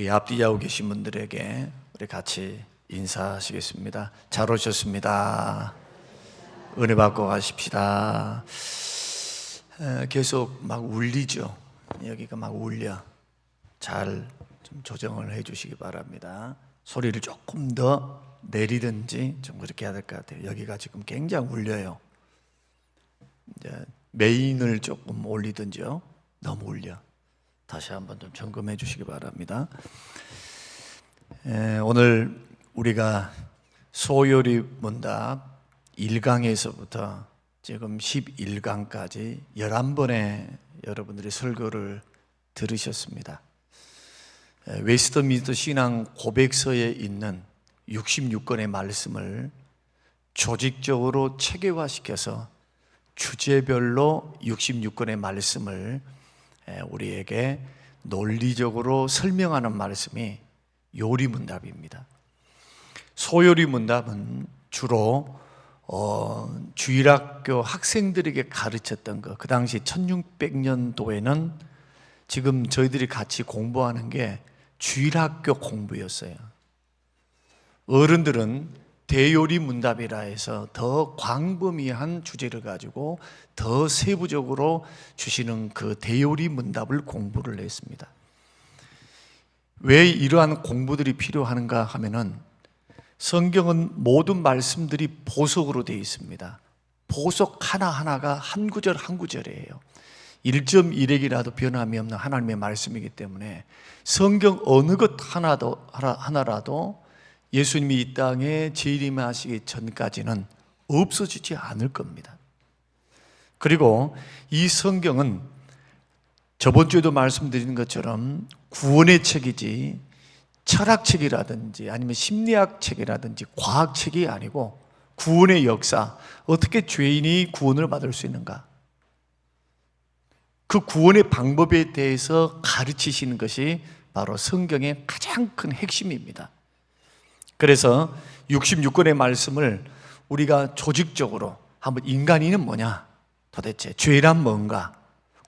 우리 앞뒤 하고 계신 분들에게 우리 같이 인사하시겠습니다. 잘 오셨습니다. 은혜 받고 가십시다. 계속 막 울리죠. 여기가 막 울려. 잘 좀 조정을 해 주시기 바랍니다. 소리를 조금 더 내리든지 좀 그렇게 해야 될 것 같아요. 여기가 지금 굉장히 울려요. 이제 메인을 조금 올리든지요. 너무 울려. 다시 한번 좀 점검해 주시기 바랍니다. 오늘 우리가 소요리 문답 1강에서부터 지금 11강까지 11번의 여러분들이 설교를 들으셨습니다. 웨스트민스터 신앙 고백서에 있는 66권의 말씀을 조직적으로 체계화시켜서 주제별로 66권의 말씀을 우리에게 논리적으로 설명하는 말씀이 요리문답입니다. 소요리문답은 주로 주일학교 학생들에게 가르쳤던 것, 그 당시 1600년도에는 지금 저희들이 같이 공부하는 게 주일학교 공부였어요. 어른들은 대요리문답이라 해서 더 광범위한 주제를 가지고 더 세부적으로 주시는 그 대요리문답을 공부를 했습니다. 왜 이러한 공부들이 필요한가 하면은 성경은 모든 말씀들이 보석으로 되어 있습니다. 보석 하나하나가 한 구절 한 구절이에요. 1.1핵이라도 변함이 없는 하나님의 말씀이기 때문에 성경 어느 것 하나라도 예수님이 이 땅에 재림하시기 전까지는 없어지지 않을 겁니다. 그리고 이 성경은 저번 주에도 말씀드린 것처럼 구원의 책이지 철학책이라든지 아니면 심리학책이라든지 과학책이 아니고 구원의 역사, 어떻게 죄인이 구원을 받을 수 있는가, 그 구원의 방법에 대해서 가르치시는 것이 바로 성경의 가장 큰 핵심입니다. 그래서 66권의 말씀을 우리가 조직적으로 한번 인간이는 뭐냐, 도대체 죄란 뭔가,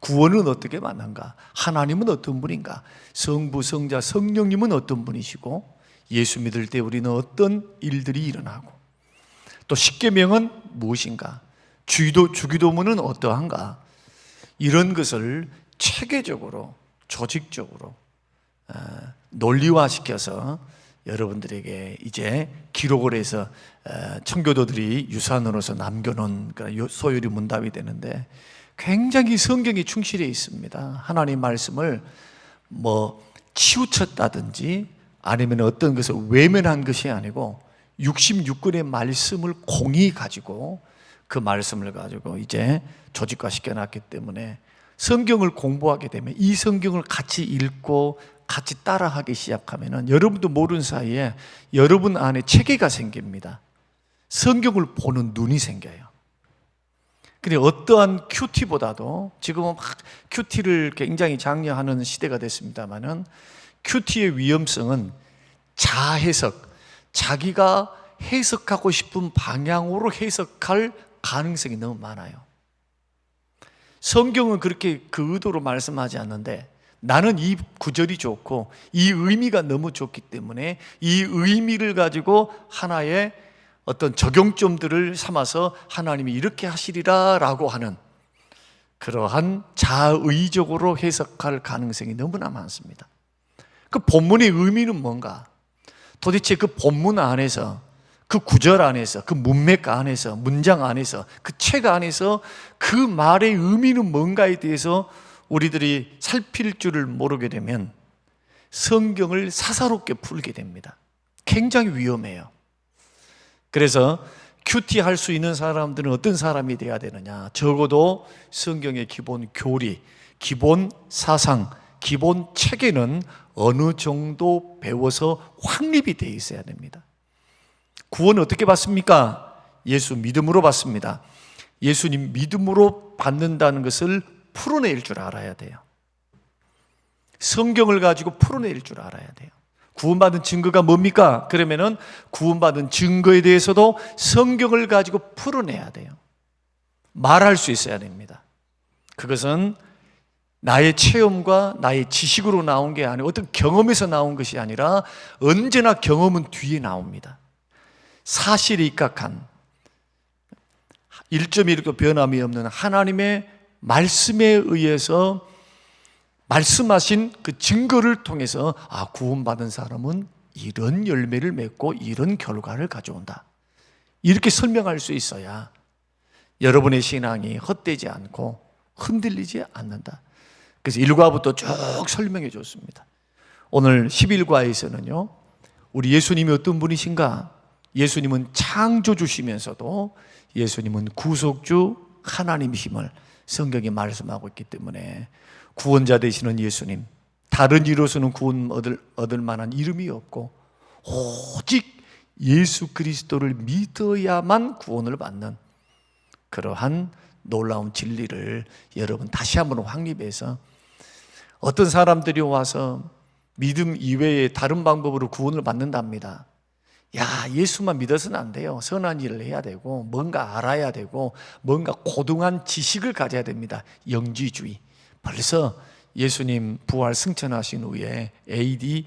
구원은 어떻게 만난가, 하나님은 어떤 분인가, 성부, 성자, 성령님은 어떤 분이시고 예수 믿을 때 우리는 어떤 일들이 일어나고 또 십계명은 무엇인가, 주기도문은 어떠한가, 이런 것을 체계적으로 조직적으로 논리화시켜서 여러분들에게 이제 기록을 해서 청교도들이 유산으로서 남겨놓은 소요리 문답이 되는데 굉장히 성경이 충실해 있습니다. 하나님 말씀을 치우쳤다든지 아니면 어떤 것을 외면한 것이 아니고 66권의 말씀을 공히 가지고 그 말씀을 가지고 이제 조직화시켜 놨기 때문에 성경을 공부하게 되면 이 성경을 같이 읽고 같이 따라하기 시작하면 여러분도 모르는 사이에 여러분 안에 체계가 생깁니다. 성경을 보는 눈이 생겨요. 근데 어떠한 큐티보다도 지금은 막 큐티를 굉장히 장려하는 시대가 됐습니다만은 큐티의 위험성은 자해석, 자기가 해석하고 싶은 방향으로 해석할 가능성이 너무 많아요. 성경은 그렇게 그 의도로 말씀하지 않는데 나는 이 구절이 좋고 이 의미가 너무 좋기 때문에 이 의미를 가지고 하나의 어떤 적용점들을 삼아서 하나님이 이렇게 하시리라 라고 하는 그러한 자의적으로 해석할 가능성이 너무나 많습니다. 그 본문의 의미는 뭔가, 도대체 그 본문 안에서, 그 구절 안에서, 그 문맥 안에서, 문장 안에서, 그 책 안에서 그 말의 의미는 뭔가에 대해서 우리들이 살필 줄을 모르게 되면 성경을 사사롭게 풀게 됩니다. 굉장히 위험해요. 그래서 큐티 할 수 있는 사람들은 어떤 사람이 돼야 되느냐, 적어도 성경의 기본 교리, 기본 사상, 기본 체계는 어느 정도 배워서 확립이 되어 있어야 됩니다. 구원은 어떻게 받습니까? 예수 믿음으로 받습니다. 예수님 믿음으로 받는다는 것을 풀어낼 줄 알아야 돼요. 성경을 가지고 풀어낼 줄 알아야 돼요. 구원받은 증거가 뭡니까? 그러면은 구원받은 증거에 대해서도 성경을 가지고 풀어내야 돼요. 말할 수 있어야 됩니다. 그것은 나의 체험과 나의 지식으로 나온 게 아니고 어떤 경험에서 나온 것이 아니라 언제나 경험은 뒤에 나옵니다. 사실에 입각한 1.1도 변함이 없는 하나님의 말씀에 의해서 말씀하신 그 증거를 통해서 구원받은 사람은 이런 열매를 맺고 이런 결과를 가져온다, 이렇게 설명할 수 있어야 여러분의 신앙이 헛되지 않고 흔들리지 않는다. 그래서 1과부터 쭉 설명해 줬습니다. 오늘 11과에서는요, 우리 예수님이 어떤 분이신가? 예수님은 창조주시면서도 예수님은 구속주 하나님이심을 성경이 말씀하고 있기 때문에 구원자 되시는 예수님, 다른 이로서는 구원 얻을 만한 이름이 없고 오직 예수 그리스도를 믿어야만 구원을 받는 그러한 놀라운 진리를 여러분 다시 한번 확립해서, 어떤 사람들이 와서 믿음 이외에 다른 방법으로 구원을 받는답니다. 예수만 믿어서는 안 돼요. 선한 일을 해야 되고 뭔가 알아야 되고 뭔가 고등한 지식을 가져야 됩니다. 영지주의. 벌써 예수님 부활 승천하신 후에 AD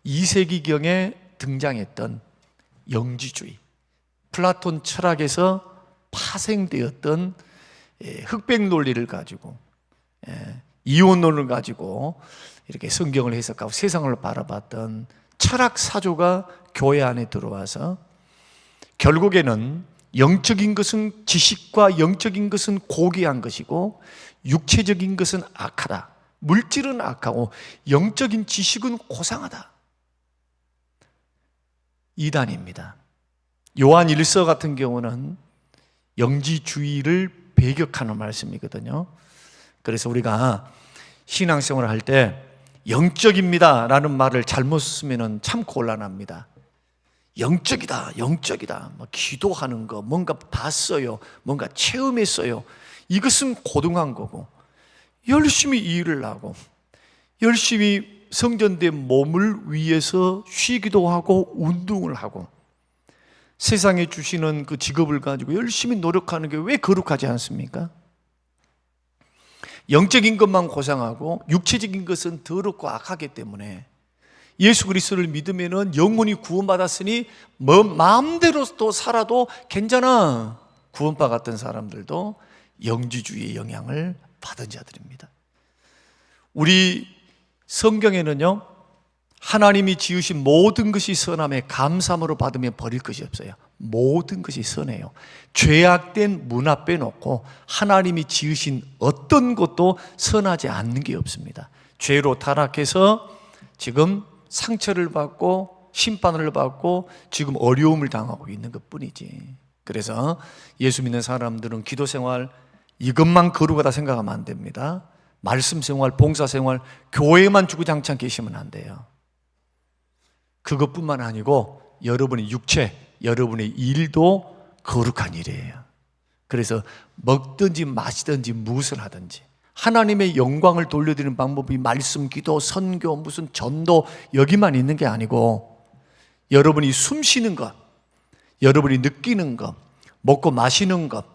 2세기경에 등장했던 영지주의, 플라톤 철학에서 파생되었던 흑백 논리를 가지고, 이혼론을 가지고 이렇게 성경을 해석하고 세상을 바라봤던 철학 사조가 교회 안에 들어와서 결국에는 영적인 것은, 지식과 영적인 것은 고귀한 것이고 육체적인 것은 악하다, 물질은 악하고 영적인 지식은 고상하다, 이단입니다. 요한 1서 같은 경우는 영지주의를 배격하는 말씀이거든요. 그래서 우리가 신앙생활을 할 때 영적입니다 라는 말을 잘못 쓰면 참 곤란합니다. 영적이다, 영적이다, 기도하는 거, 뭔가 봤어요, 뭔가 체험했어요, 이것은 고등한 거고, 열심히 일을 하고 열심히 성전된 몸을 위해서 쉬기도 하고 운동을 하고 세상에 주시는 그 직업을 가지고 열심히 노력하는 게 왜 거룩하지 않습니까? 영적인 것만 고상하고 육체적인 것은 더럽고 악하기 때문에 예수 그리스도를 믿으면 영혼이 구원받았으니 마음대로 또 살아도 괜찮아, 구원받았던 사람들도 영지주의의 영향을 받은 자들입니다. 우리 성경에는요, 하나님이 지으신 모든 것이 선함에 감사함으로 받으면 버릴 것이 없어요. 모든 것이 선해요. 죄악된 문 앞에 놓고 하나님이 지으신 어떤 것도 선하지 않는 게 없습니다. 죄로 타락해서 지금 상처를 받고 심판을 받고 지금 어려움을 당하고 있는 것뿐이지. 그래서 예수 믿는 사람들은 기도 생활 이것만 거룩하다 생각하면 안 됩니다. 말씀 생활, 봉사 생활, 교회만 주구장창 계시면 안 돼요. 그것뿐만 아니고 여러분의 육체, 여러분의 일도 거룩한 일이에요. 그래서 먹든지 마시든지 무엇을 하든지 하나님의 영광을 돌려드리는 방법이 말씀, 기도, 선교, 무슨 전도 여기만 있는 게 아니고 여러분이 숨 쉬는 것, 여러분이 느끼는 것, 먹고 마시는 것,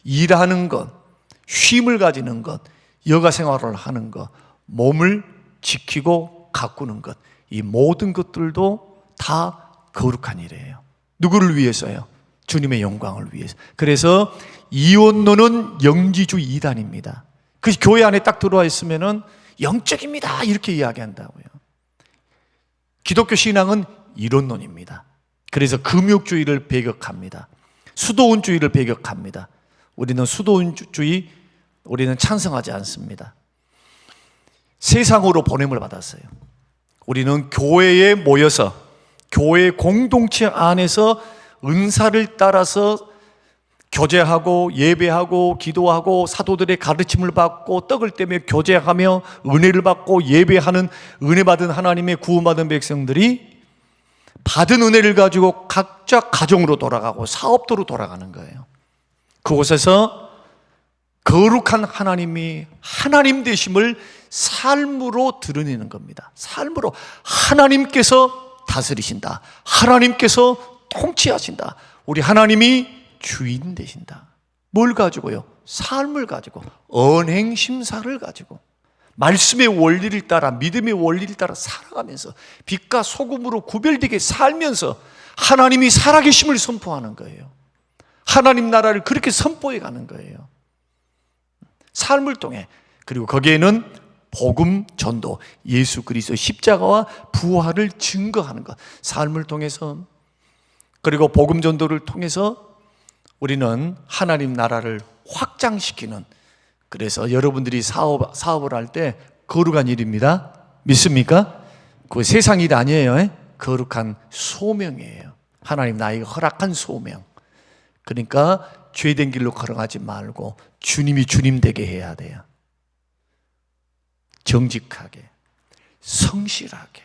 일하는 것, 쉼을 가지는 것, 여가 생활을 하는 것, 몸을 지키고 가꾸는 것, 이 모든 것들도 다 거룩한 일이에요. 누구를 위해서요? 주님의 영광을 위해서. 그래서 이원론은 영지주의 이단입니다. 그 교회 안에 딱 들어와 있으면은 영적입니다 이렇게 이야기한다고요. 기독교 신앙은 이론론입니다. 그래서 금욕주의를 배격합니다. 수도원주의를 배격합니다. 우리는 수도원주의, 우리는 찬성하지 않습니다. 세상으로 보냄을 받았어요. 우리는 교회에 모여서 교회 공동체 안에서 은사를 따라서 교제하고 예배하고 기도하고 사도들의 가르침을 받고 떡을 떼며 교제하며 은혜를 받고 예배하는 은혜 받은 하나님의 구원받은 백성들이 받은 은혜를 가지고 각자 가정으로 돌아가고 사업도로 돌아가는 거예요. 그곳에서 거룩한 하나님이 하나님 되심을 삶으로 드러내는 겁니다. 삶으로 하나님께서 다스리신다, 하나님께서 통치하신다, 우리 하나님이 주인 되신다. 뭘 가지고요? 삶을 가지고, 언행심사를 가지고, 말씀의 원리를 따라, 믿음의 원리를 따라 살아가면서 빛과 소금으로 구별되게 살면서 하나님이 살아계심을 선포하는 거예요. 하나님 나라를 그렇게 선포해 가는 거예요. 삶을 통해. 그리고 거기에는 복음 전도, 예수 그리스도 십자가와 부활을 증거하는 것, 삶을 통해서, 그리고 복음 전도를 통해서 우리는 하나님 나라를 확장시키는, 그래서 여러분들이 사업을 할 때 거룩한 일입니다. 믿습니까? 그 세상 일 아니에요. 거룩한 소명이에요. 하나님 나에게 허락한 소명. 그러니까 죄된 길로 걸어가지 말고 주님이 주님 되게 해야 돼요. 정직하게, 성실하게,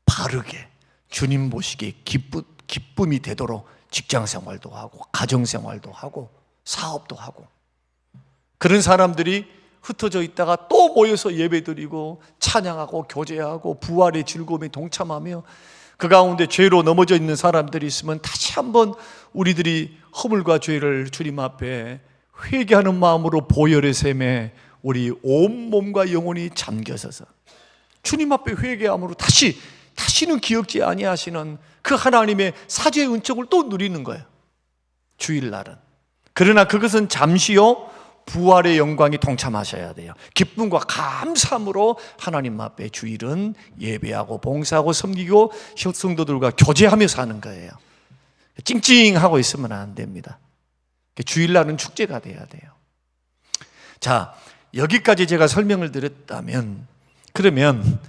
바르게, 주님 보시기에 기쁨이 되도록 직장 생활도 하고 가정 생활도 하고 사업도 하고, 그런 사람들이 흩어져 있다가 또 모여서 예배드리고 찬양하고 교제하고 부활의 즐거움에 동참하며, 그 가운데 죄로 넘어져 있는 사람들이 있으면 다시 한번 우리들이 허물과 죄를 주님 앞에 회개하는 마음으로 보혈의 샘에 우리 온몸과 영혼이 잠겨서서 주님 앞에 회개함으로 다시는 기억지 아니하시는 그 하나님의 사죄의 은총을 또 누리는 거예요, 주일날은. 그러나 그것은 잠시요, 부활의 영광이 동참하셔야 돼요. 기쁨과 감사함으로 하나님 앞에 주일은 예배하고 봉사하고 섬기고 성도들과 교제하며 사는 거예요. 찡찡하고 있으면 안 됩니다. 주일날은 축제가 돼야 돼요. 자, 여기까지 제가 설명을 드렸다면, 그러면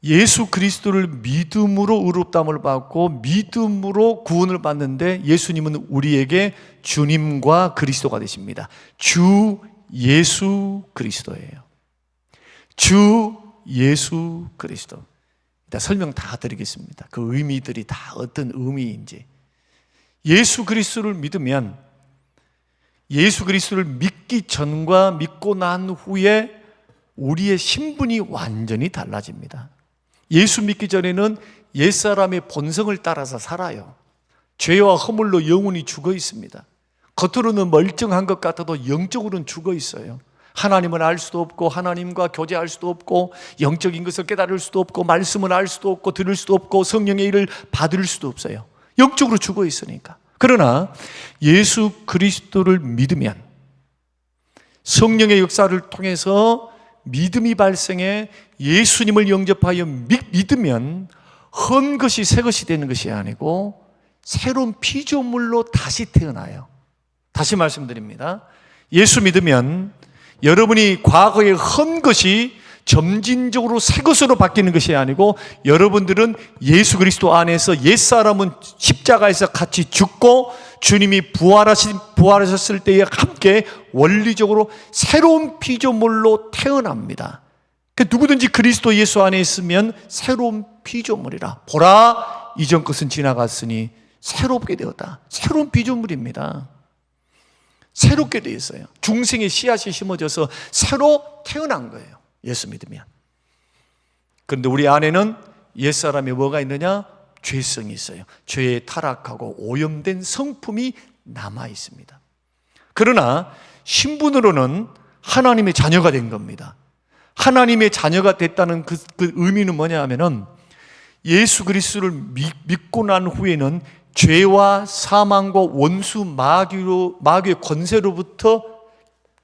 예수 그리스도를 믿음으로 의롭다함을 받고 믿음으로 구원을 받는데, 예수님은 우리에게 주님과 그리스도가 되십니다. 주 예수 그리스도예요. 주 예수 그리스도. 일단 설명 다 드리겠습니다. 그 의미들이 다 어떤 의미인지. 예수 그리스도를 믿으면, 예수 그리스도를 믿기 전과 믿고 난 후에 우리의 신분이 완전히 달라집니다. 예수 믿기 전에는 옛사람의 본성을 따라서 살아요. 죄와 허물로 영혼이 죽어 있습니다. 겉으로는 멀쩡한 것 같아도 영적으로는 죽어 있어요. 하나님을 알 수도 없고 하나님과 교제할 수도 없고 영적인 것을 깨달을 수도 없고 말씀을 알 수도 없고 들을 수도 없고 성령의 일을 받을 수도 없어요. 영적으로 죽어 있으니까. 그러나 예수 그리스도를 믿으면, 성령의 역사를 통해서 믿음이 발생해 예수님을 영접하여 믿으면 헌 것이 새 것이 되는 것이 아니고 새로운 피조물로 다시 태어나요. 다시 말씀드립니다. 예수 믿으면 여러분이 과거에 헌 것이 점진적으로 새 것으로 바뀌는 것이 아니고, 여러분들은 예수 그리스도 안에서 옛사람은 십자가에서 같이 죽고 주님이 부활하셨을 때에 함께 원리적으로 새로운 피조물로 태어납니다. 누구든지 그리스도 예수 안에 있으면 새로운 피조물이라. 보라, 이전 것은 지나갔으니 새롭게 되었다. 새로운 피조물입니다. 새롭게 되어 있어요. 중생의 씨앗이 심어져서 새로 태어난 거예요, 예수 믿으면. 그런데 우리 안에는 옛사람이 뭐가 있느냐? 죄성이 있어요. 죄에 타락하고 오염된 성품이 남아 있습니다. 그러나 신분으로는 하나님의 자녀가 된 겁니다. 하나님의 자녀가 됐다는 그 의미는 뭐냐 하면은, 예수 그리스도를 믿고 난 후에는 죄와 사망과 원수 마귀의 권세로부터,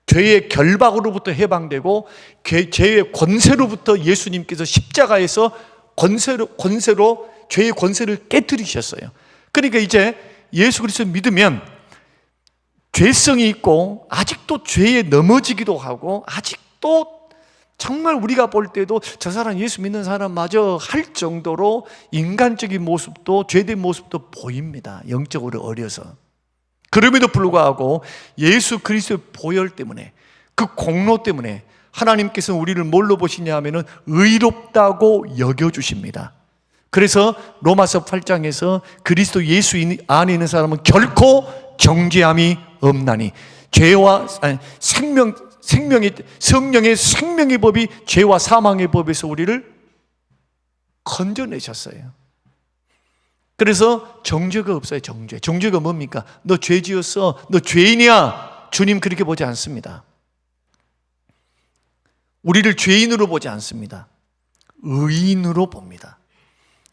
죄의 결박으로부터 해방되고 죄의 권세로부터 예수님께서 십자가에서 권세로 죄의 권세를 깨뜨리셨어요. 그러니까 이제 예수 그리스도를 믿으면 죄성이 있고 아직도 죄에 넘어지기도 하고, 아직도 정말 우리가 볼 때도 저 사람 예수 믿는 사람 마저 할 정도로 인간적인 모습도, 죄된 모습도 보입니다. 영적으로 어려서. 그럼에도 불구하고 예수 그리스도의 보혈 때문에, 그 공로 때문에 하나님께서 우리를 뭘로 보시냐 하면은 의롭다고 여겨주십니다. 그래서 로마서 8장에서 그리스도 예수 안에 있는 사람은 결코 정죄함이 없나니, 성령의 생명의 법이 죄와 사망의 법에서 우리를 건져내셨어요. 그래서 정죄가 없어요. 정죄가 뭡니까? 너 죄 지었어, 너 죄인이야. 주님 그렇게 보지 않습니다. 우리를 죄인으로 보지 않습니다. 의인으로 봅니다.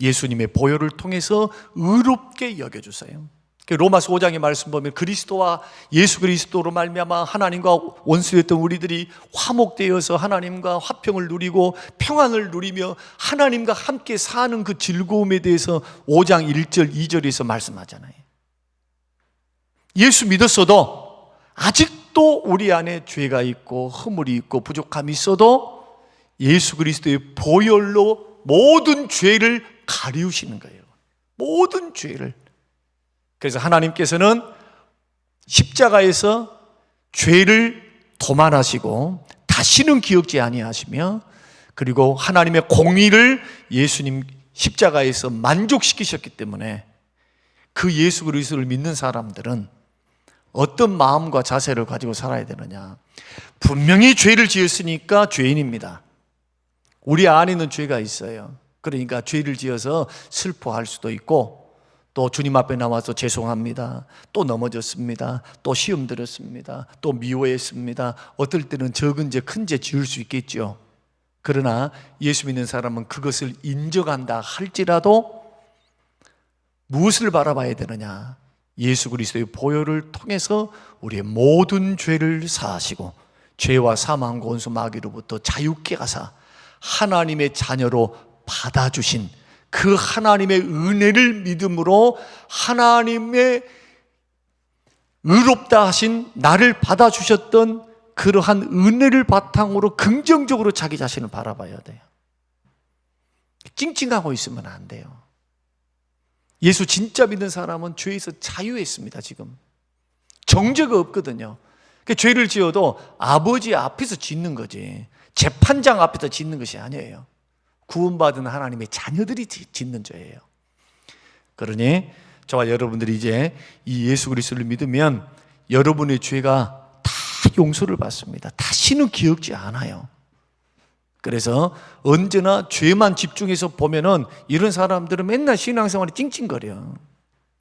예수님의 보혈을 통해서 의롭게 여겨주세요. 로마서 5장의 말씀 보면 그리스도와 예수 그리스도로 말미암아 하나님과 원수였던 우리들이 화목되어서 하나님과 화평을 누리고 평안을 누리며 하나님과 함께 사는 그 즐거움에 대해서 5장 1절 2절에서 말씀하잖아요. 예수 믿었어도 아직도 우리 안에 죄가 있고 허물이 있고 부족함이 있어도 예수 그리스도의 보혈로 모든 죄를 가리우시는 거예요. 모든 죄를. 그래서 하나님께서는 십자가에서 죄를 도말하시고 다시는 기억지 아니하시며, 그리고 하나님의 공의를 예수님 십자가에서 만족시키셨기 때문에 그 예수 그리스도를 믿는 사람들은 어떤 마음과 자세를 가지고 살아야 되느냐? 분명히 죄를 지었으니까 죄인입니다. 우리 안에는 죄가 있어요. 그러니까 죄를 지어서 슬퍼할 수도 있고, 또 주님 앞에 나와서 죄송합니다, 또 넘어졌습니다, 또 시험 들었습니다, 또 미워했습니다, 어떨 때는 적은 죄 큰 죄 지을 수 있겠죠. 그러나 예수 믿는 사람은 그것을 인정한다 할지라도 무엇을 바라봐야 되느냐? 예수 그리스도의 보혈을 통해서 우리의 모든 죄를 사하시고 죄와 사망과 원수 마귀로부터 자유케 하사 하나님의 자녀로 받아주신 그 하나님의 은혜를 믿음으로 하나님의 의롭다 하신 나를 받아주셨던 그러한 은혜를 바탕으로 긍정적으로 자기 자신을 바라봐야 돼요. 찡찡하고 있으면 안 돼요. 예수 진짜 믿는 사람은 죄에서 자유했습니다. 지금 정죄가 없거든요. 그러니까 죄를 지어도 아버지 앞에서 짓는 거지 재판장 앞에서 짓는 것이 아니에요. 구원받은 하나님의 자녀들이 짓는 죄예요. 그러니 저와 여러분들이 이제 이 예수 그리스도를 믿으면 여러분의 죄가 다 용서를 받습니다. 다시는 기억지 않아요. 그래서 언제나 죄만 집중해서 보면은 이런 사람들은 맨날 신앙생활에 찡찡거려.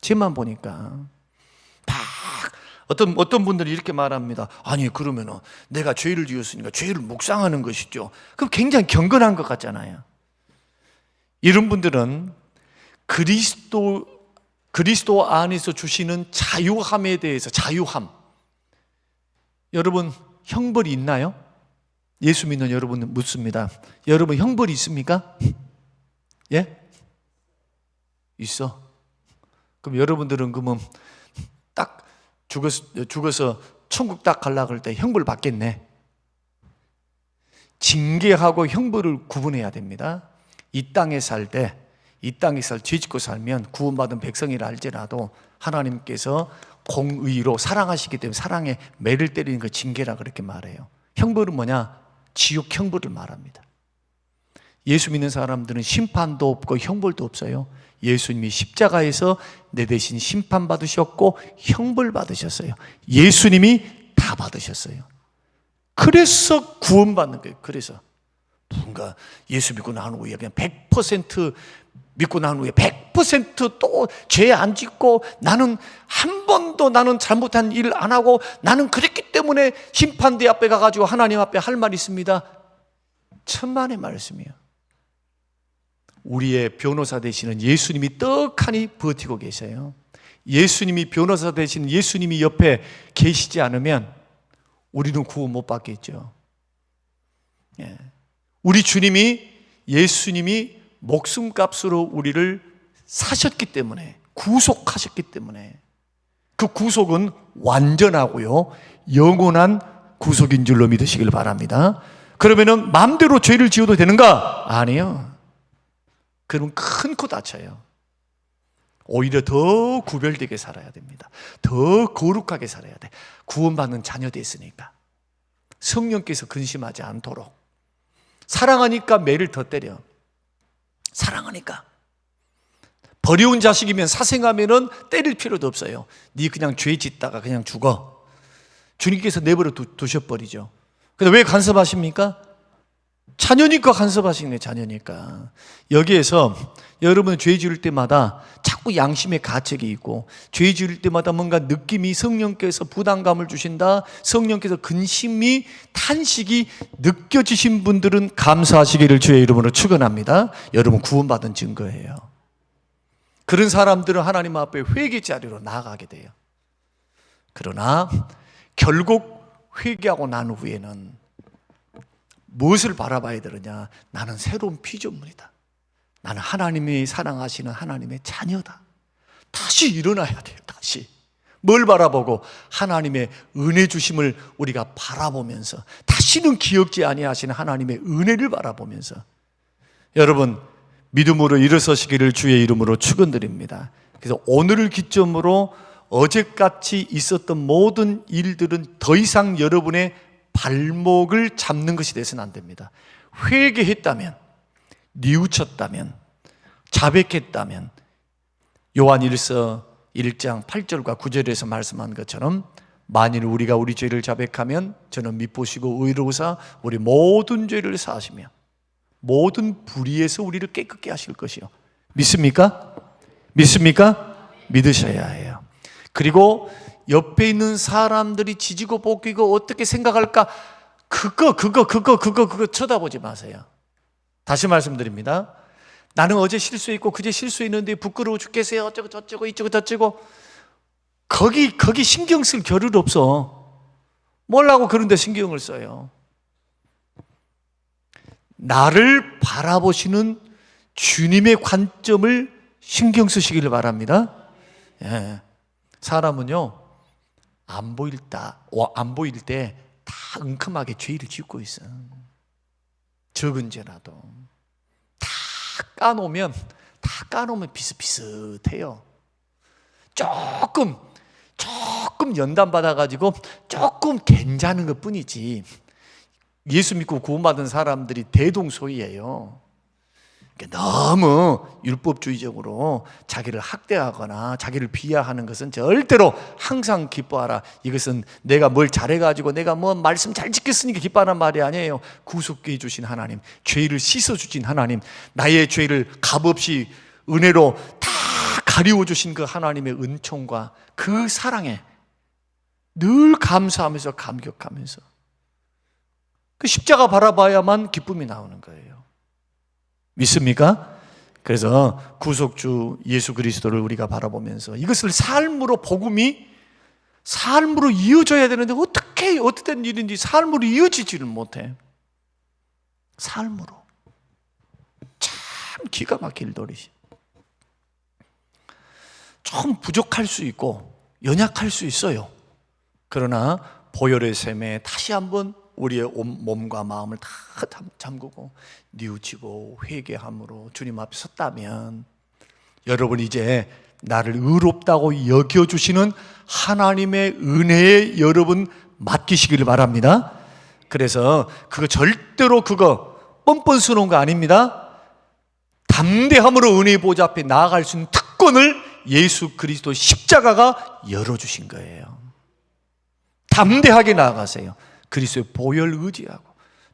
죄만 보니까. 어떤 분들이 이렇게 말합니다. 아니 그러면은 내가 죄를 지었으니까 죄를 묵상하는 것이죠. 그럼 굉장히 경건한 것 같잖아요. 이런 분들은 그리스도 안에서 주시는 자유함에 대해서, 자유함, 여러분 형벌이 있나요? 예수 믿는 여러분은 묻습니다. 여러분 형벌이 있습니까? 예? 있어. 그럼 여러분들은 그러면 딱 죽어서 천국 딱 가려고 할 때 형벌 받겠네. 징계하고 형벌을 구분해야 됩니다. 이 땅에 살 때, 이 땅에서 죄 짓고 살면 구원받은 백성이라 할지라도 하나님께서 공의로 사랑하시기 때문에 사랑에 매를 때리는 거 징계라 그렇게 말해요. 형벌은 뭐냐? 지옥 형벌을 말합니다. 예수 믿는 사람들은 심판도 없고 형벌도 없어요. 예수님이 십자가에서 내 대신 심판받으셨고 형벌 받으셨어요. 예수님이 다 받으셨어요. 그래서 구원받는 거예요. 그래서 누군가 예수 믿고 난 후에 그냥 100% 믿고 난 후에 100% 또 죄 안 짓고 나는 한 번도 나는 잘못한 일 안 하고 나는 그랬기 때문에 심판대 앞에 가가지고 하나님 앞에 할 말이 있습니다. 천만의 말씀이에요. 우리의 변호사 되시는 예수님이 떡하니 버티고 계세요. 예수님이 변호사 되시는 예수님이 옆에 계시지 않으면 우리는 구원 못 받겠죠. 예. 우리 주님이, 예수님이 목숨값으로 우리를 사셨기 때문에, 구속하셨기 때문에, 그 구속은 완전하고요 영원한 구속인 줄로 믿으시길 바랍니다. 그러면은 마음대로 죄를 지어도 되는가? 아니요. 그러면 큰 코 다쳐요. 오히려 더 구별되게 살아야 됩니다. 더 거룩하게 살아야 돼. 구원받는 자녀 됐으니까. 성령께서 근심하지 않도록. 사랑하니까 매를 더 때려. 사랑하니까. 버려온 자식이면 사생하면은 때릴 필요도 없어요. 네 그냥 죄 짓다가 그냥 죽어. 주님께서 내버려 두셔버리죠. 근데 왜 간섭하십니까? 자녀니까 간섭하시네, 자녀니까. 여기에서 여러분 죄 지을 때마다 자꾸 양심의 가책이 있고, 죄 지을 때마다 뭔가 느낌이 성령께서 부담감을 주신다, 성령께서 근심이, 탄식이 느껴지신 분들은 감사하시기를 주의 이름으로 축원합니다. 여러분 구원받은 증거예요. 그런 사람들은 하나님 앞에 회개 자리로 나아가게 돼요. 그러나 결국 회개하고 난 후에는 무엇을 바라봐야 되느냐? 나는 새로운 피조물이다. 나는 하나님이 사랑하시는 하나님의 자녀다. 다시 일어나야 돼요. 다시. 뭘 바라보고? 하나님의 은혜 주심을 우리가 바라보면서, 다시는 기억지 아니하시는 하나님의 은혜를 바라보면서 여러분 믿음으로 일어서시기를 주의 이름으로 축원드립니다. 그래서 오늘을 기점으로 어제같이 있었던 모든 일들은 더 이상 여러분의 발목을 잡는 것이 돼서는 안 됩니다. 회개했다면, 뉘우쳤다면, 자백했다면 요한일서 1장 8절과 9절에서 말씀한 것처럼 만일 우리가 우리 죄를 자백하면 저는 미쁘시고 의로우사 우리 모든 죄를 사하시며 모든 불의에서 우리를 깨끗게 하실 것이요. 믿습니까? 믿습니까? 믿으셔야 해요. 그리고 옆에 있는 사람들이 지지고 볶이고 어떻게 생각할까? 그거 쳐다보지 마세요. 다시 말씀드립니다. 나는 어제 실수했고 그제 실수했는데 부끄러워 죽겠어요. 어쩌고 저쩌고 이쩌고 저쩌고. 거기 신경 쓸 겨를 없어. 뭐라고 그런데 신경을 써요. 나를 바라보시는 주님의 관점을 신경 쓰시기를 바랍니다. 예. 사람은요 안 보일 때 다 은큼하게 죄를 짓고 있어. 적은 죄라도 다 까놓으면 비슷비슷해요. 조금 연단 받아가지고 조금 괜찮은 것 뿐이지. 예수 믿고 구원받은 사람들이 대동소이해요. 너무 율법주의적으로 자기를 학대하거나 자기를 비하하는 것은 절대로 항상 기뻐하라. 이것은 내가 뭘 잘해가지고 내가 뭐 말씀 잘 지켰으니까 기뻐하는 말이 아니에요. 구속해 주신 하나님, 죄를 씻어주신 하나님, 나의 죄를 값없이 은혜로 다 가리워 주신 그 하나님의 은총과 그 사랑에 늘 감사하면서 감격하면서 그 십자가 바라봐야만 기쁨이 나오는 거예요. 믿습니까? 그래서 구속주 예수 그리스도를 우리가 바라보면서 이것을 삶으로, 복음이 삶으로 이어져야 되는데 어떻게 어떻게 일인지 삶으로 이어지지를 못해. 삶으로. 참 기가 막힐 노릇이. 좀 부족할 수 있고 연약할 수 있어요. 그러나 보혈의 샘에 다시 한번 우리의 몸과 마음을 다 잠그고 뉘우치고 회개함으로 주님 앞에 섰다면 여러분 이제 나를 의롭다고 여겨주시는 하나님의 은혜에 여러분 맡기시기를 바랍니다. 그래서 그거 절대로 뻔뻔스러운 거 아닙니다. 담대함으로 은혜의 보좌 앞에 나아갈 수 있는 특권을 예수 그리스도 십자가가 열어주신 거예요. 담대하게 나아가세요. 그리스도의 보혈 의지하고,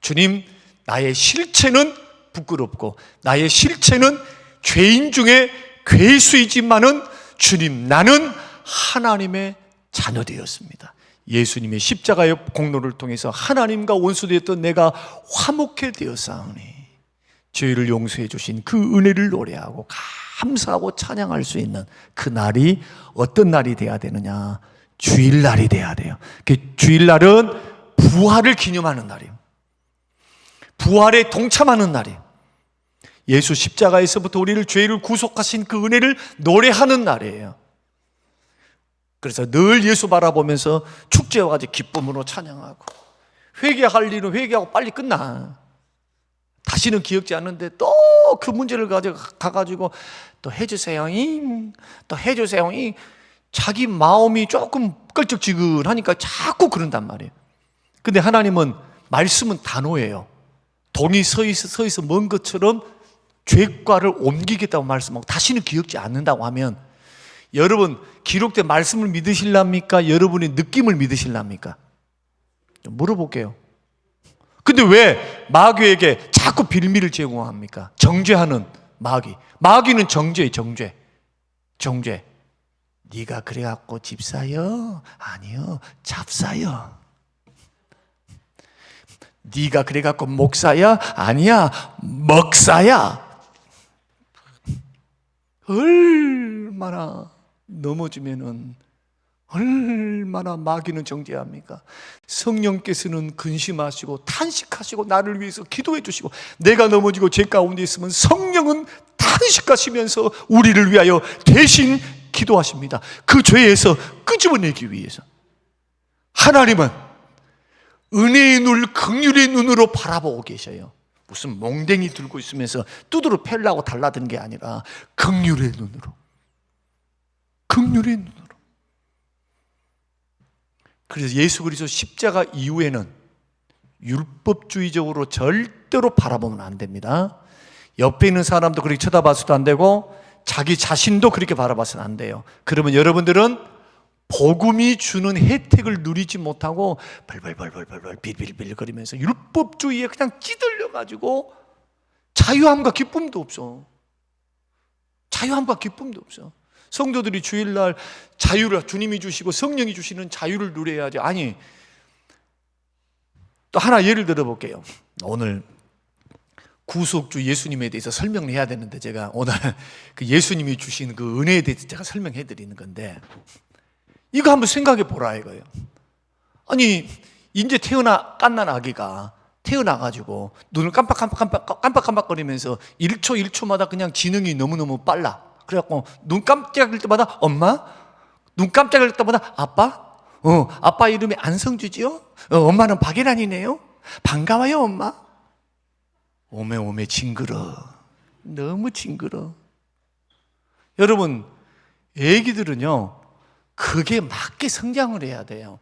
주님 나의 실체는 부끄럽고 나의 실체는 죄인 중에 괴수이지만은 주님 나는 하나님의 자녀 되었습니다. 예수님의 십자가의 공로를 통해서 하나님과 원수되었던 내가 화목해 되었사오니 죄를 용서해 주신 그 은혜를 노래하고 감사하고 찬양할 수 있는 그 날이 어떤 날이 돼야 되느냐? 주일날이 돼야 돼요. 그 주일날은 부활을 기념하는 날이에요. 부활에 동참하는 날이에요. 예수 십자가에서부터 우리를 죄를 구속하신 그 은혜를 노래하는 날이에요. 그래서 늘 예수 바라보면서 축제와 같이 기쁨으로 찬양하고, 회개할 일은 회개하고 빨리 끝나. 다시는 기억지 않는데 또 그 문제를 가가지고 또 해주세요. 또 해주세요. 자기 마음이 조금 끌적지근하니까 자꾸 그런단 말이에요. 근데 하나님은 말씀은 단호해요. 동이 서 있어 먼 것처럼 죄과를 옮기겠다고 말씀하고 다시는 기억지 않는다고 하면 여러분 기록된 말씀을 믿으실랍니까? 여러분의 느낌을 믿으실랍니까? 좀 물어볼게요. 근데 왜 마귀에게 자꾸 빌미를 제공합니까? 정죄하는 마귀. 마귀는 정죄. 네가 그래갖고 집 사요? 아니요, 잡사요. 네가 그래갖고 목사야? 아니야, 먹사야. 얼마나 넘어지면은 얼마나 마귀는 정죄합니까? 성령께서는 근심하시고 탄식하시고 나를 위해서 기도해 주시고, 내가 넘어지고 죄 가운데 있으면 성령은 탄식하시면서 우리를 위하여 대신 기도하십니다. 그 죄에서 끄집어내기 위해서. 하나님은 은혜의 눈을 긍휼의 눈으로 바라보고 계셔요. 무슨 몽댕이 들고 있으면서 두드러 패려고 달라드는 게 아니라 긍휼의 눈으로. 그래서 예수 그리스도 십자가 이후에는 율법주의적으로 절대로 바라보면 안 됩니다. 옆에 있는 사람도 그렇게 쳐다봐서도 안 되고 자기 자신도 그렇게 바라봐서는 안 돼요. 그러면 여러분들은 복음이 주는 혜택을 누리지 못하고 벌벌벌벌벌 빌빌빌거리면서 율법주의에 그냥 찌들려가지고 자유함과 기쁨도 없어. 성도들이 주일날 자유를 주님이 주시고 성령이 주시는 자유를 누려야지. 아니, 또 하나 예를 들어볼게요. 오늘 구속주 예수님에 대해서 설명을 해야 되는데, 제가 오늘 그 예수님이 주신 그 은혜에 대해서 제가 설명해 드리는 건데, 이거 한번 생각해 보라 이거예요. 아니, 이제 갓난 아기가 태어나가지고 눈을 깜빡깜빡거리면서 1초마다 그냥 지능이 너무너무 빨라. 그래갖고 눈 깜짝일 때마다 엄마? 눈 깜짝일 때마다 아빠? 아빠 이름이 안성주지요? 엄마는 박예란이네요? 반가워요 엄마? 오메 징그러. 너무 징그러. 여러분, 애기들은요 그게 맞게 성장을 해야 돼요.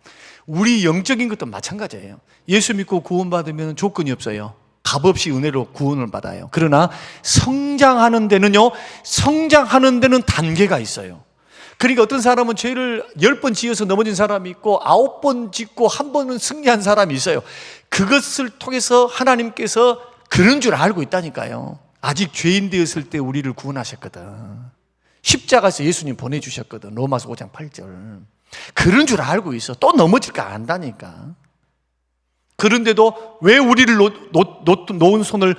우리 영적인 것도 마찬가지예요. 예수 믿고 구원받으면 조건이 없어요. 값없이 은혜로 구원을 받아요. 그러나 성장하는 데는 단계가 있어요. 그러니까 어떤 사람은 죄를 10번 지어서 넘어진 사람이 있고 9번 짓고 1번은 승리한 사람이 있어요. 그것을 통해서 하나님께서 그런 줄 알고 있다니까요. 아직 죄인 되었을 때 우리를 구원하셨거든. 십자가에서 예수님 보내주셨거든. 로마서 5장 8절. 그런 줄 알고 있어. 또 넘어질까 안다니까. 그런데도 왜 우리를 놓은 손을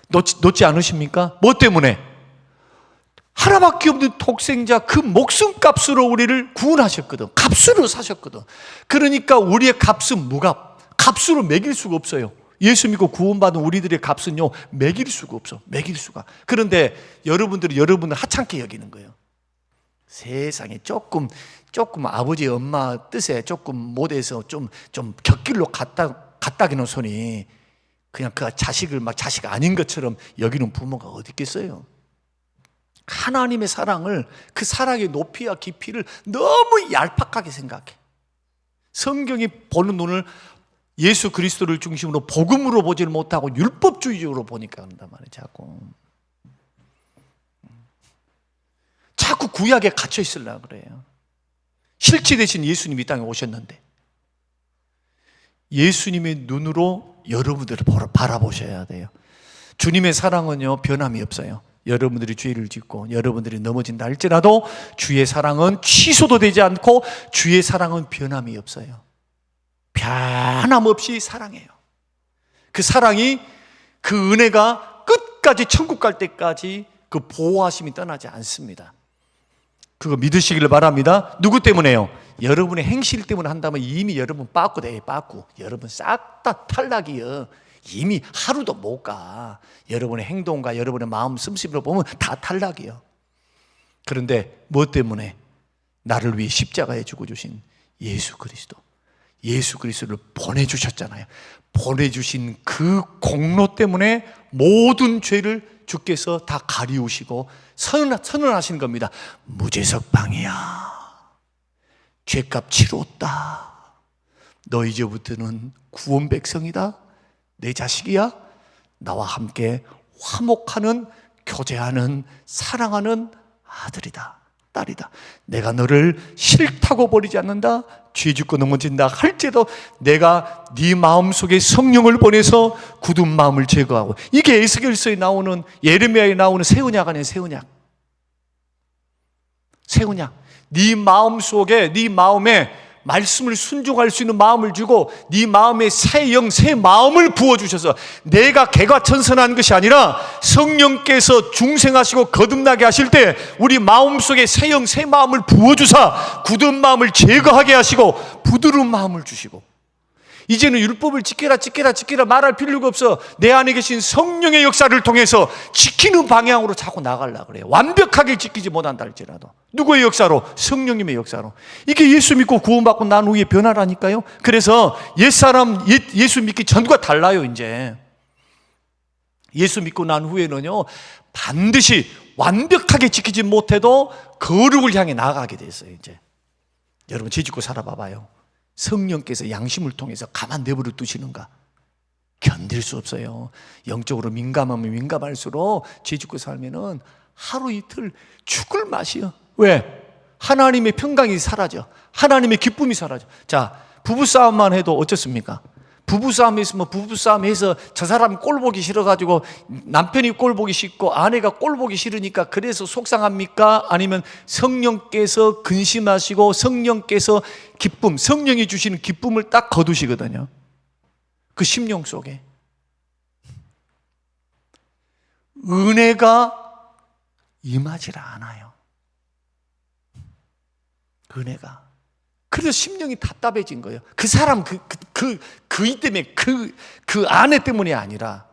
놓지 않으십니까? 뭐 때문에? 하나밖에 없는 독생자 그 목숨값으로 우리를 구원하셨거든. 값으로 사셨거든. 그러니까 우리의 값은 무값. 값으로 매길 수가 없어요. 예수 믿고 구원받은 우리들의 값은요 매길 수가 없어. 매길 수가. 그런데 여러분들은 여러분을 하찮게 여기는 거예요. 세상에 조금 아버지 엄마 뜻에 조금 못해서 좀 곁길로 갔다기는 손이 그냥 그 자식을 막 자식 아닌 것처럼 여기는 부모가 어디 있겠어요? 하나님의 사랑을, 그 사랑의 높이와 깊이를 너무 얄팍하게 생각해. 성경이 보는 눈을 예수 그리스도를 중심으로 복음으로 보지를 못하고 율법주의적으로 보니까 그런단 말이에요. 자꾸 구약에 갇혀 있으려고 그래요. 실체 대신 예수님이 이 땅에 오셨는데 예수님의 눈으로 여러분들을 바라보셔야 돼요. 주님의 사랑은요 변함이 없어요. 여러분들이 죄를 짓고 여러분들이 넘어진다 할지라도 주의 사랑은 취소도 되지 않고 주의 사랑은 변함이 없어요. 변함없이 사랑해요. 그 사랑이, 그 은혜가 끝까지 천국 갈 때까지 그 보호하심이 떠나지 않습니다. 그거 믿으시기를 바랍니다. 누구 때문에요? 여러분의 행실 때문에 한다면 이미 여러분 빠꾸 돼. 빠꾸. 여러분 싹 다 탈락이요. 이미 하루도 못 가. 여러분의 행동과 여러분의 마음 씀씀이로 보면 다 탈락이요. 그런데 뭐 때문에? 나를 위해 십자가에 죽어주신 예수 그리스도를 보내주셨잖아요. 보내주신 그 공로 때문에 모든 죄를 주께서 다 가리우시고 선언하시는 겁니다. 무죄석방이야. 죄값 치렀다. 너 이제부터는 구원 백성이다. 내 자식이야. 나와 함께 화목하는, 교제하는, 사랑하는 아들이다. 딸이다. 내가 너를 싫다고 버리지 않는다. 죄 짓고 넘어진다 할지라도 내가 네 마음속에 성령을 보내서 굳은 마음을 제거하고. 이게 에스겔서에 나오는, 예레미야에 나오는 새 언약 아니에요. 새 언약. 새 언약. 네 마음속에, 네 마음에 말씀을 순종할 수 있는 마음을 주고 네 마음에 새 영, 새 마음을 부어주셔서, 내가 개과천선한 것이 아니라 성령께서 중생하시고 거듭나게 하실 때 우리 마음속에 새 영, 새 마음을 부어주사 굳은 마음을 제거하게 하시고 부드러운 마음을 주시고, 이제는 율법을 지켜라 말할 필요가 없어. 내 안에 계신 성령의 역사를 통해서 지키는 방향으로 자꾸 나가려고 그래요. 완벽하게 지키지 못한다 할지라도. 누구의 역사로? 성령님의 역사로. 이게 예수 믿고 구원받고 난 후에 변화라니까요. 그래서 옛사람, 예수 믿기 전과 달라요. 이제 예수 믿고 난 후에는요, 반드시 완벽하게 지키지 못해도 거룩을 향해 나아가게 됐어요. 이제 여러분 죄 짓고 살아봐봐요. 성령께서 양심을 통해서 가만 내버려 두시는가? 견딜 수 없어요. 영적으로 민감하면 민감할수록 죄 짓고 살면은 하루 이틀 죽을 맛이요. 왜? 하나님의 평강이 사라져. 하나님의 기쁨이 사라져. 자, 부부싸움만 해도 어떻습니까? 부부싸움이 있으면 부부싸움해서 저 사람 꼴 보기 싫어가지고 남편이 꼴 보기 싫고 아내가 꼴 보기 싫으니까 그래서 속상합니까? 아니면 성령께서 근심하시고 성령께서 기쁨, 성령이 주시는 기쁨을 딱 거두시거든요. 그 심령 속에 은혜가 임하지 않아요. 은혜가. 그래서 심령이 답답해진 거예요. 그 사람 그이 때문에 그 아내 때문이 아니라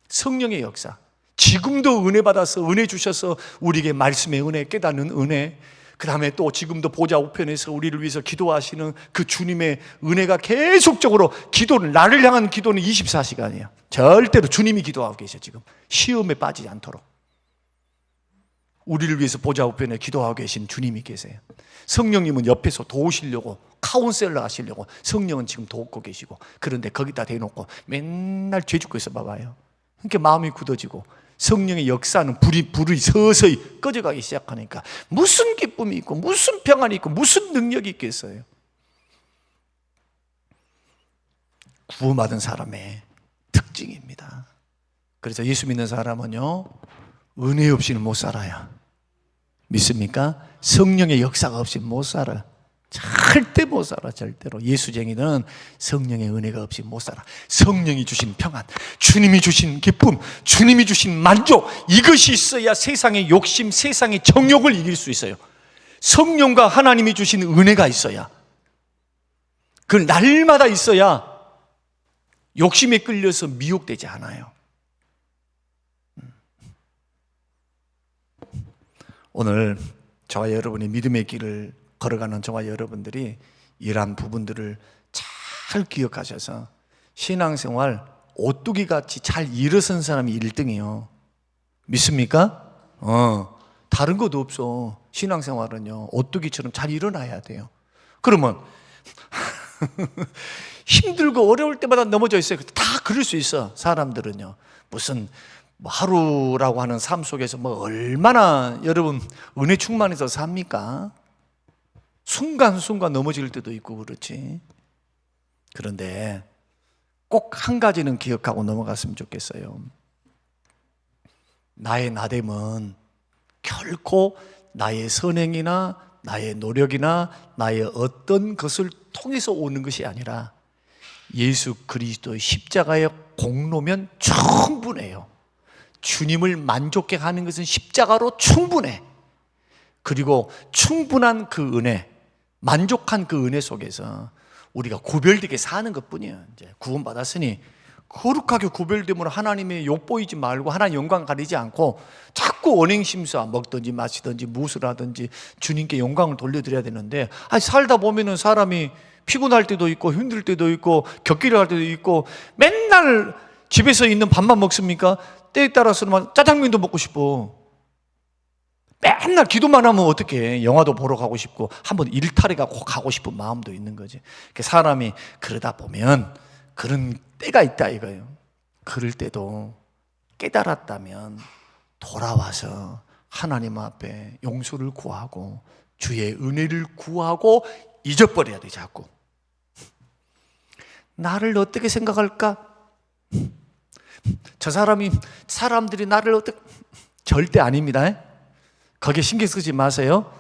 성령의 역사. 지금도 은혜 받아서 은혜 주셔서 우리에게 말씀의 은혜, 깨닫는 은혜, 그 다음에 또 지금도 보좌 우편에서 우리를 위해서 기도하시는 그 주님의 은혜가 계속적으로, 기도는, 나를 향한 기도는 24시간이에요. 절대로 주님이 기도하고 계셔. 지금 시험에 빠지지 않도록 우리를 위해서 보좌 우편에 기도하고 계신 주님이 계세요. 성령님은 옆에서 도우시려고, 카운셀러 하시려고 성령은 지금 돕고 계시고, 그런데 거기다 대놓고 맨날 죄 짓고 있어 봐봐요. 그러니까 마음이 굳어지고 성령의 역사는 불이 서서히 꺼져가기 시작하니까 무슨 기쁨이 있고 무슨 평안이 있고 무슨 능력이 있겠어요. 구원받은 사람의 특징입니다. 그래서 예수 믿는 사람은요, 은혜 없이는 못 살아요. 믿습니까? 성령의 역사가 없이 못 살아. 절대 못 살아. 절대로. 예수쟁이는 성령의 은혜가 없이 못 살아. 성령이 주신 평안, 주님이 주신 기쁨, 주님이 주신 만족, 이것이 있어야 세상의 욕심, 세상의 정욕을 이길 수 있어요. 성령과 하나님이 주신 은혜가 있어야, 그 날마다 있어야 욕심에 끌려서 미혹되지 않아요. 오늘 저와 여러분이 믿음의 길을 걸어가는 저와 여러분들이 이러한 부분들을 잘 기억하셔서 신앙생활 오뚜기같이 잘 일어선 사람이 1등이에요. 믿습니까? 다른 것도 없어. 신앙생활은요, 오뚜기처럼 잘 일어나야 돼요. 그러면 힘들고 어려울 때마다 넘어져 있어요. 다 그럴 수 있어. 사람들은요, 무슨 하루라고 하는 삶 속에서 얼마나 여러분 은혜 충만해서 삽니까? 순간순간 넘어질 때도 있고 그렇지. 그런데 꼭 한 가지는 기억하고 넘어갔으면 좋겠어요. 나의 나됨은 결코 나의 선행이나 나의 노력이나 나의 어떤 것을 통해서 오는 것이 아니라 예수 그리스도의 십자가의 공로면 충분해요. 주님을 만족해 하는 것은 십자가로 충분해. 그리고 충분한 그 은혜, 만족한 그 은혜 속에서 우리가 구별되게 사는 것뿐이에요. 이제 구원받았으니 거룩하게 구별됨으로 하나님의 욕 보이지 말고 하나님 영광 가리지 않고 자꾸 언행심사, 먹든지 마시든지 무엇을 하든지 주님께 영광을 돌려드려야 되는데, 살다 보면은 사람이 피곤할 때도 있고 힘들 때도 있고 격기를 할 때도 있고 맨날 집에서 있는 밥만 먹습니까? 때에 따라서는 짜장면도 먹고 싶어. 맨날 기도만 하면 어떡해. 영화도 보러 가고 싶고 한번 일탈해 가고 싶은 마음도 있는 거지. 사람이 그러다 보면 그런 때가 있다 이거예요. 그럴 때도 깨달았다면 돌아와서 하나님 앞에 용서를 구하고 주의 은혜를 구하고 잊어버려야 돼. 자꾸 나를 어떻게 생각할까? 저 사람들이 나를 어떻게, 절대 아닙니다. 거기에 신경 쓰지 마세요.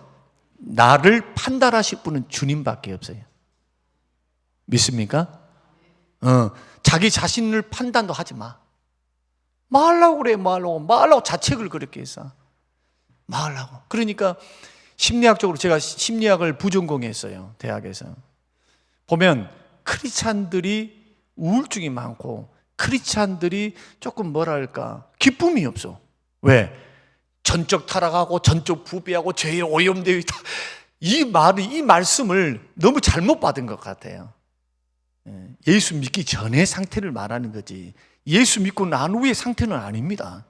나를 판단하실 분은 주님밖에 없어요. 믿습니까? 자기 자신을 판단도 하지 마. 말라고 그래. 말라고 자책을 그렇게 해서 말라고. 그러니까 심리학적으로, 제가 심리학을 부전공했어요, 대학에서. 보면 크리스찬들이 우울증이 많고 크리스찬들이 조금 뭐랄까 기쁨이 없어. 왜? 전적 타락하고 전적 부패하고 죄에 오염되어 있다. 이 말씀을 너무 잘못 받은 것 같아요. 예수 믿기 전의 상태를 말하는 거지, 예수 믿고 난 후의 상태는 아닙니다.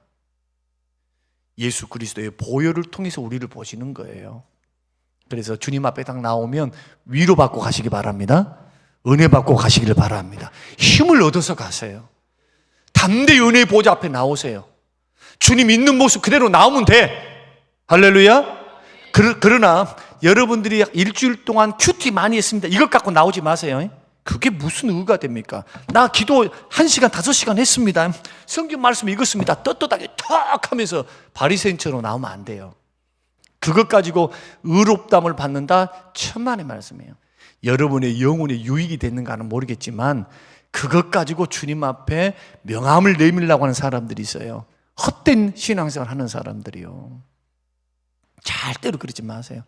예수 그리스도의 보혈을 통해서 우리를 보시는 거예요. 그래서 주님 앞에 딱 나오면 위로받고 가시기 바랍니다. 은혜 받고 가시기를 바랍니다. 힘을 얻어서 가세요. 담대히 은혜 보좌 앞에 나오세요. 주님 있는 모습 그대로 나오면 돼. 할렐루야. 그러나 여러분들이 일주일 동안 큐티 많이 했습니다, 이것 갖고 나오지 마세요. 그게 무슨 의가 됩니까? 나 기도 1시간 5시간 했습니다, 성경 말씀 읽었습니다, 떳떳하게 탁 하면서 바리새인처럼 나오면 안 돼요. 그것 가지고 의롭다함을 받는다, 천만의 말씀이에요. 여러분의 영혼에 유익이 됐는가는 모르겠지만 그것 가지고 주님 앞에 명함을 내밀려고 하는 사람들이 있어요. 헛된 신앙생활 하는 사람들이요. 절대로 그러지 마세요.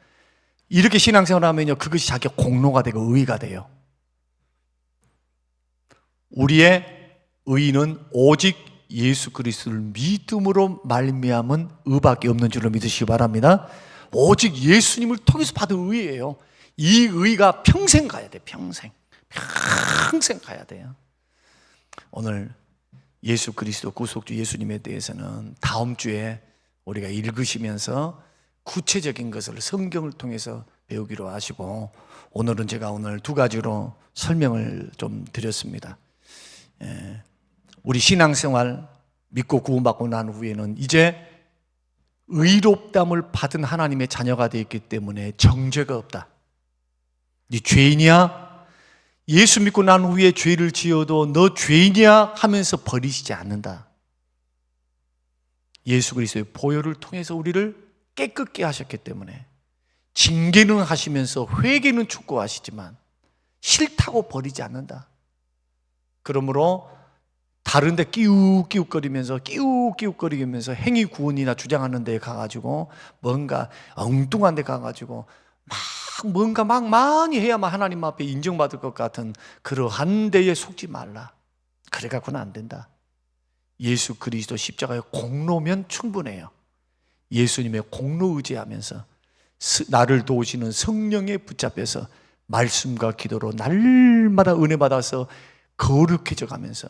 이렇게 신앙생활 하면요, 그것이 자기 공로가 되고 의의가 돼요. 우리의 의의는 오직 예수 그리스도를 믿음으로 말미암은 의밖에 없는 줄로 믿으시기 바랍니다. 오직 예수님을 통해서 받은 의예요. 이 의가 평생 가야 돼. 평생 가야 돼요. 오늘 예수 그리스도 구속주 예수님에 대해서는 다음 주에 우리가 읽으시면서 구체적인 것을 성경을 통해서 배우기로 하시고, 오늘은 제가 오늘 2가지로 설명을 좀 드렸습니다. 우리 신앙생활 믿고 구원받고 난 후에는 이제 의롭담을 받은 하나님의 자녀가 되었기 때문에 정죄가 없다. 네 죄인이야? 예수 믿고 난 후에 죄를 지어도 너 죄인이야 하면서 버리시지 않는다. 예수 그리스도의 보혈을 통해서 우리를 깨끗게 하셨기 때문에 징계는 하시면서 회개는 촉구하시지만 싫다고 버리지 않는다. 그러므로 다른 데 끼욱끼욱거리면서 행위 구원이나 주장하는 데 가가지고 뭔가 엉뚱한 데 가가지고 뭔가 많이 해야만 하나님 앞에 인정받을 것 같은 그러한 데에 속지 말라. 그래 갖고는 안 된다. 예수 그리스도 십자가의 공로면 충분해요. 예수님의 공로 의지하면서 나를 도우시는 성령에 붙잡혀서 말씀과 기도로 날마다 은혜 받아서 거룩해져 가면서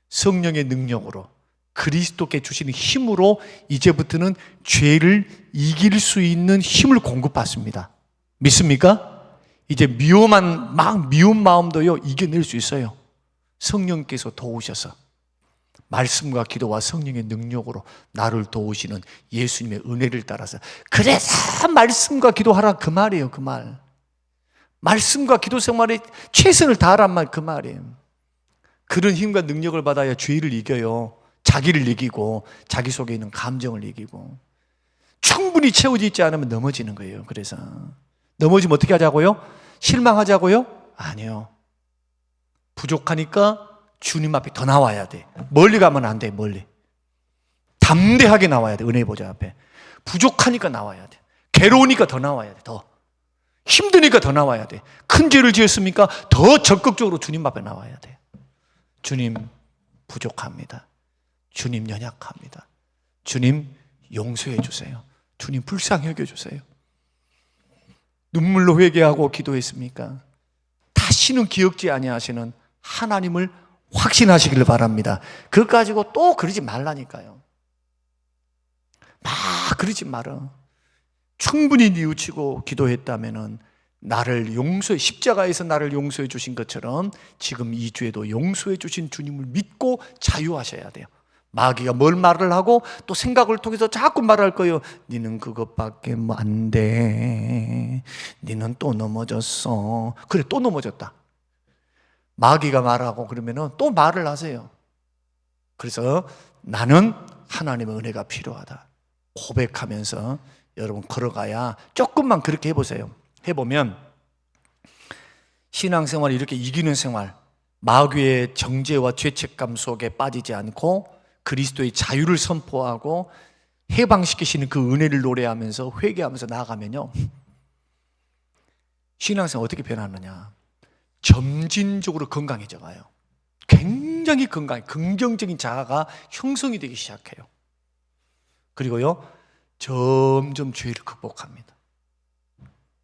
성령의 능력으로 그리스도께 주시는 힘으로 이제부터는 죄를 이길 수 있는 힘을 공급받습니다. 믿습니까? 이제 미운 마음도요 이겨낼 수 있어요. 성령께서 도우셔서 말씀과 기도와 성령의 능력으로 나를 도우시는 예수님의 은혜를 따라서. 그래서 말씀과 기도하라 그 말이에요. 그 말. 말씀과 기도 생활에 최선을 다하란 말 그 말이에요. 그런 힘과 능력을 받아야 죄를 이겨요. 자기를 이기고 자기 속에 있는 감정을 이기고. 충분히 채워져 있지 않으면 넘어지는 거예요. 그래서 넘어지면 어떻게 하자고요? 실망하자고요? 아니요. 부족하니까 주님 앞에 더 나와야 돼. 멀리 가면 안 돼. 멀리 담대하게 나와야 돼. 은혜 보좌 앞에. 부족하니까 나와야 돼. 괴로우니까 더 나와야 돼. 더 힘드니까 더 나와야 돼. 큰 죄를 지었습니까? 더 적극적으로 주님 앞에 나와야 돼. 주님 부족합니다. 주님 연약합니다. 주님 용서해 주세요. 주님 불쌍히 여겨주세요. 눈물로 회개하고 기도했습니까? 다시는 기억지 아니하시는 하나님을 확신하시기를 바랍니다. 그것 가지고 또 그러지 말라니까요. 막 그러지 말아. 충분히 뉘우치고 기도했다면은 나를 십자가에서 나를 용서해 주신 것처럼 지금 이 주에도 용서해 주신 주님을 믿고 자유하셔야 돼요. 마귀가 뭘 말을 하고 또 생각을 통해서 자꾸 말할 거예요. 니는 그것밖에 안 돼. 니는 또 넘어졌어. 그래, 또 넘어졌다. 마귀가 말하고 그러면은 또 말을 하세요. 그래서 나는 하나님의 은혜가 필요하다 고백하면서 여러분 걸어가야, 조금만 그렇게 해보세요. 해보면 신앙생활이 이렇게 이기는 생활, 마귀의 정죄와 죄책감 속에 빠지지 않고 그리스도의 자유를 선포하고 해방시키시는 그 은혜를 노래하면서 회개하면서 나아가면요, 신앙생활 어떻게 변하느냐, 점진적으로 건강해져 가요. 굉장히 건강해, 긍정적인 자아가 형성이 되기 시작해요. 그리고요, 점점 죄를 극복합니다.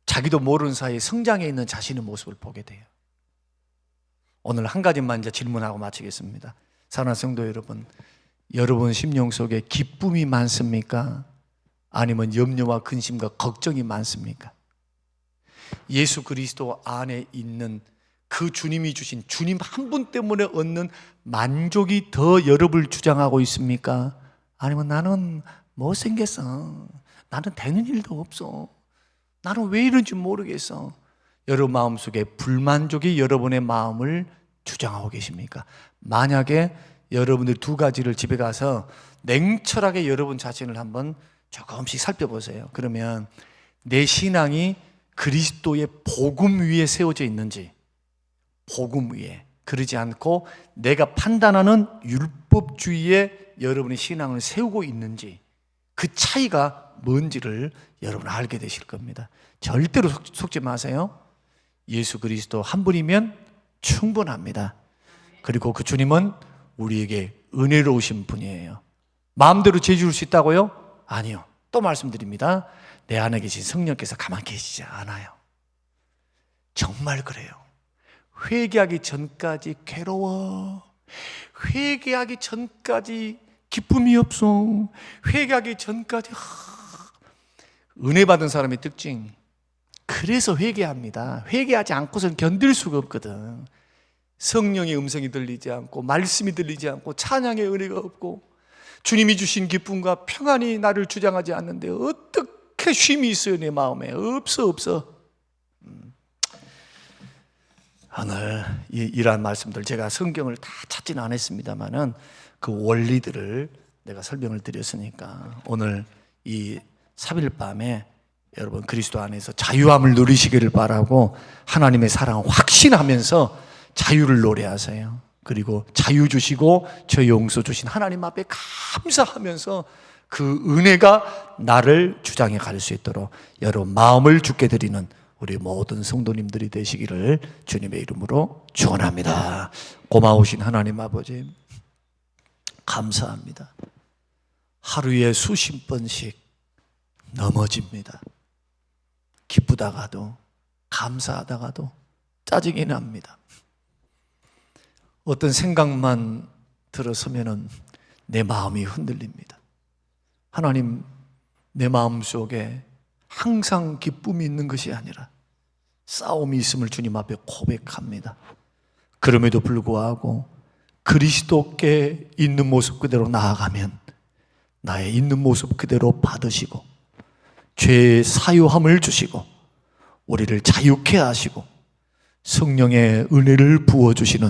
자기도 모르는 사이에 성장해 있는 자신의 모습을 보게 돼요. 오늘 한 가지만 이제 질문하고 마치겠습니다. 사랑하는 성도 여러분, 여러분 심령 속에 기쁨이 많습니까? 아니면 염려와 근심과 걱정이 많습니까? 예수 그리스도 안에 있는 그 주님이 주신 주님 한 분 때문에 얻는 만족이 더 여러분을 주장하고 있습니까? 아니면 나는 못생겼어, 나는 되는 일도 없어, 나는 왜 이런지 모르겠어, 여러분 마음속에 불만족이 여러분의 마음을 주장하고 계십니까? 만약에 여러분들 두 가지를 집에 가서 냉철하게 여러분 자신을 한번 조금씩 살펴보세요. 그러면 내 신앙이 그리스도의 복음 위에 세워져 있는지, 복음 위에, 그러지 않고 내가 판단하는 율법주의에 여러분의 신앙을 세우고 있는지, 그 차이가 뭔지를 여러분 알게 되실 겁니다. 절대로 속지 마세요. 예수 그리스도 한 분이면 충분합니다. 그리고 그 주님은 우리에게 은혜로우신 분이에요. 마음대로 죄 지을 수 있다고요? 아니요. 또 말씀드립니다. 내 안에 계신 성령께서 가만히 계시지 않아요. 정말 그래요. 회개하기 전까지 괴로워, 회개하기 전까지 기쁨이 없어, 회개하기 전까지 은혜 받은 사람의 특징, 그래서 회개합니다. 회개하지 않고서는 견딜 수가 없거든. 성령의 음성이 들리지 않고, 말씀이 들리지 않고, 찬양의 은혜가 없고, 주님이 주신 기쁨과 평안이 나를 주장하지 않는데 어떻게 쉼이 있어요? 내 마음에 없어. 오늘 이러한 말씀들, 제가 성경을 다 찾지는 않았습니다만은 그 원리들을 내가 설명을 드렸으니까 오늘 이 3일 밤에 여러분 그리스도 안에서 자유함을 누리시기를 바라고, 하나님의 사랑을 확신하면서 자유를 노래하세요. 그리고 자유 주시고 저 용서 주신 하나님 앞에 감사하면서 그 은혜가 나를 주장해 갈 수 있도록 여러분 마음을 주께 드리는 우리 모든 성도님들이 되시기를 주님의 이름으로 축원합니다. 고마우신 하나님 아버지, 감사합니다. 하루에 수십 번씩 넘어집니다. 기쁘다가도 감사하다가도 짜증이 납니다. 어떤 생각만 들어서면은 내 마음이 흔들립니다. 하나님, 내 마음 속에 항상 기쁨이 있는 것이 아니라 싸움이 있음을 주님 앞에 고백합니다. 그럼에도 불구하고 그리스도께 있는 모습 그대로 나아가면 나의 있는 모습 그대로 받으시고 죄의 사유함을 주시고 우리를 자유케 하시고 성령의 은혜를 부어주시는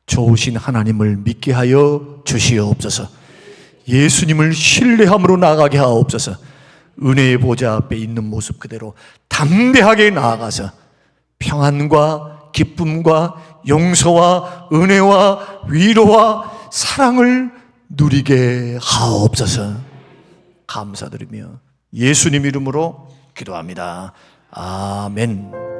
좋으신 하나님을 믿게 하여 주시옵소서. 예수님을 신뢰함으로 나아가게 하옵소서. 은혜의 보좌 앞에 있는 모습 그대로 담대하게 나아가서 평안과 기쁨과 용서와 은혜와 위로와 사랑을 누리게 하옵소서. 감사드리며 예수님 이름으로 기도합니다. 아멘.